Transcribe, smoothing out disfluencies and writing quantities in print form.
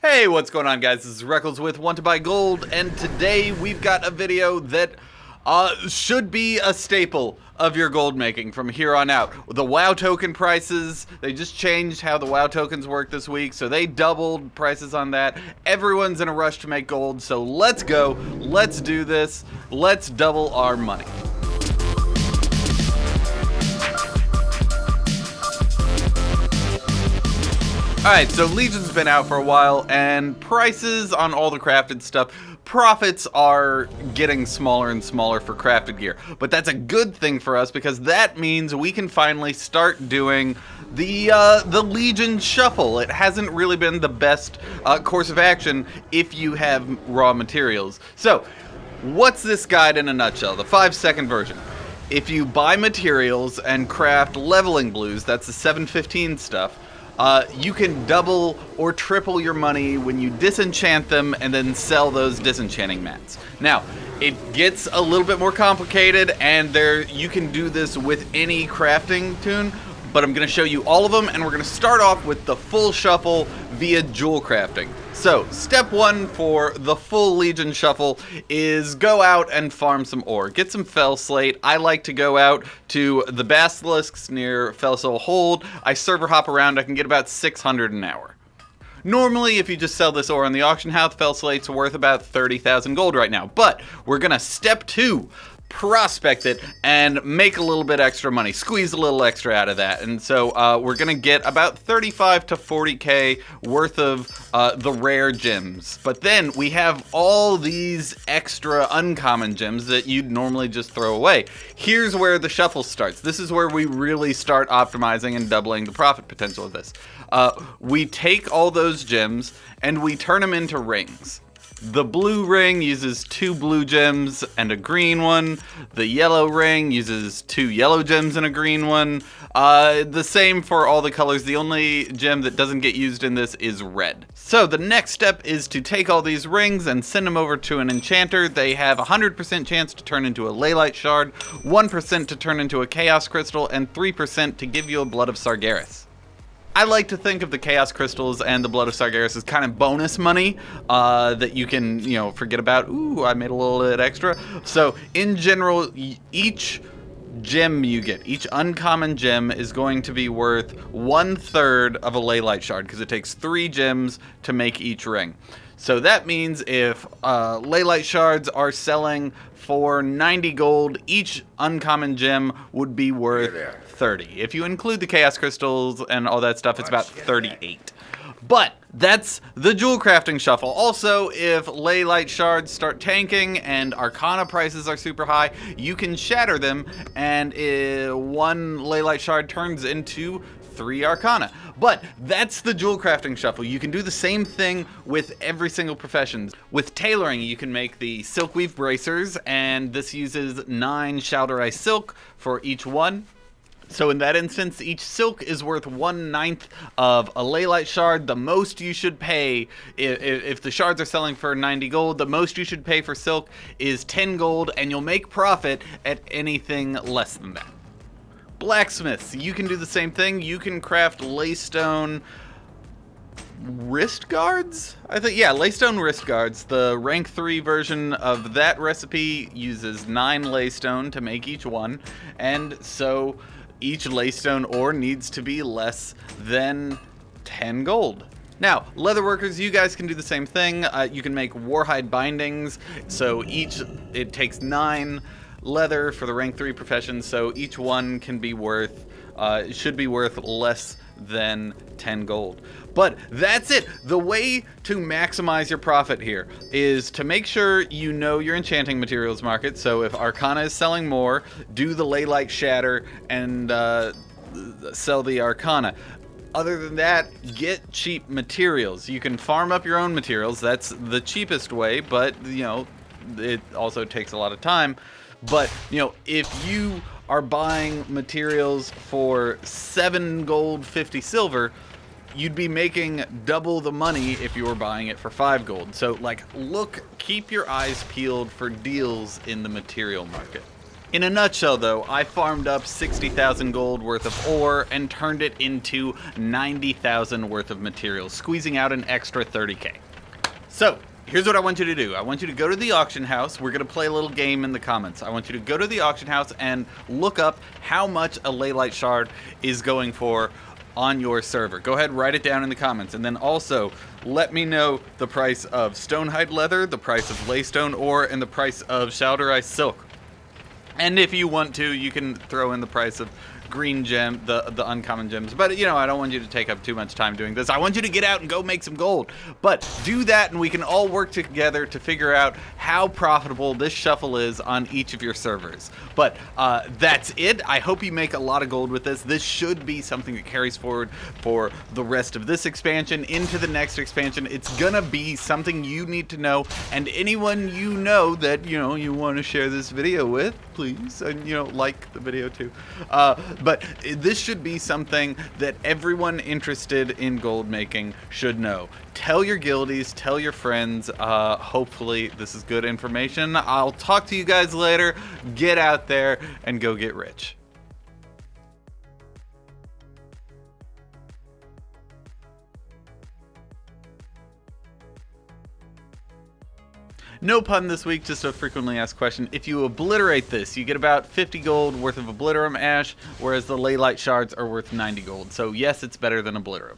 Hey, what's going on, guys? This is Reckles with WTBGold, and today we've got a video that should be a staple of your gold making from here on out. The WoW token prices, they just changed how the WoW tokens work this week, so they doubled prices on that. Everyone's in a rush to make gold, so let's go, let's do this, let's double our money. Alright, so Legion's been out for a while, and prices on all the crafted stuff, profits are getting smaller and smaller for crafted gear. But that's a good thing for us, because that means we can finally start doing the Legion Shuffle. It hasn't really been the best course of action if you have raw materials. So, what's this guide in a nutshell? The 5-second version. If you buy materials and craft leveling blues, that's the 715 stuff, you can double or triple your money when you disenchant them and then sell those disenchanting mats. Now, it gets a little bit more complicated, and you can do this with any crafting toon, but I'm going to show you all of them, and we're going to start off with the full shuffle via Jewelcrafting. So, step one for the full Legion Shuffle is go out and farm some ore. Get some Felslate. I like to go out to the basilisks near Felsoul Hold. I server hop around. I can get about 600 an hour. Normally, if you just sell this ore on the auction house, Felslate's worth about 30,000 gold right now. But we're going to step two. Prospect it and make a little bit extra money, squeeze a little extra out of that. And so we're gonna get about 35 to 40k worth of the rare gems. But then we have all these extra uncommon gems that you'd normally just throw away. Here's where the shuffle starts. This is where we really start optimizing and doubling the profit potential of this. We take all those gems and we turn them into rings. The blue ring uses 2 blue gems and a green one. The yellow ring uses 2 yellow gems and a green one. The same for all the colors. The only gem that doesn't get used in this is red. So the next step is to take all these rings and send them over to an enchanter. They have a 100% chance to turn into a Leylite shard, 1% to turn into a chaos crystal, and 3% to give you a blood of Sargeras. I like to think of the Chaos Crystals and the Blood of Sargeras as kind of bonus money that you can, forget about. Ooh, I made a little bit extra. So, in general, each gem you get, each uncommon gem is going to be worth 1/3 of a Leylite shard, because it takes 3 gems to make each ring. So that means if Leylite shards are selling for 90 gold, each uncommon gem would be worth 30. If you include the Chaos Crystals and all that stuff, it's about 38. But that's the Jewelcrafting Shuffle. Also, if Leylite shards start tanking and Arcana prices are super high, you can shatter them, and 1 Leylite shard turns into 3 Arcana. But that's the Jewelcrafting Shuffle. You can do the same thing with every single profession. With tailoring, you can make the silkweave bracers, and this uses 9 Shalderai silk for each one. So in that instance, each silk is worth 1/9 of a Leylite shard. The most you should pay, if the shards are selling for 90 gold, the most you should pay for silk is 10 gold, and you'll make profit at anything less than that. Blacksmiths, you can do the same thing. You can craft Leystone wrist guards? Leystone wrist guards. The rank 3 version of that recipe uses 9 Leystone to make each one, and so each Leystone ore needs to be less than 10 gold. Now, leatherworkers, you guys can do the same thing. You can make warhide bindings, so it takes 9 leather for the rank 3 profession, so each one can be should be worth less than 10 gold. But that's it. The way to maximize your profit here is to make sure you know your enchanting materials market. So if Arcana is selling more, do the Leylite shatter and sell the Arcana. Other than that, get cheap materials. You can farm up your own materials. That's the cheapest way, but it also takes a lot of time. But if you are buying materials for 7 gold, 50 silver, you'd be making double the money if you were buying it for 5 gold. So keep your eyes peeled for deals in the material market. In a nutshell, though, I farmed up 60,000 gold worth of ore and turned it into 90,000 worth of materials, squeezing out an extra 30k. So, here's what I want you to do. I want you to go to the auction house. We're going to play a little game in the comments. I want you to go to the auction house and look up how much a Leylite shard is going for on your server. Go ahead, write it down in the comments, and then also let me know the price of Stonehide leather, the price of Leystone ore, and the price of Shaldorite silk. And if you want to, you can throw in the price of green gem, the uncommon gems. But, you know, I don't want you to take up too much time doing this. I want you to get out and go make some gold. But do that and we can all work together to figure out how profitable this shuffle is on each of your servers. But that's it. I hope you make a lot of gold with this. This should be something that carries forward for the rest of this expansion into the next expansion. It's gonna be something you need to know, and anyone you know that, you know, you want to share this video with, please, and, you know, like the video too. But this should be something that everyone interested in gold making should know. Tell your guildies, tell your friends. Hopefully this is good information. I'll talk to you guys later. Get out there and go get rich. No pun this week, just a frequently asked question. If you obliterate this, you get about 50 gold worth of obliterum ash, whereas the Leylite shards are worth 90 gold. So yes, it's better than obliterum.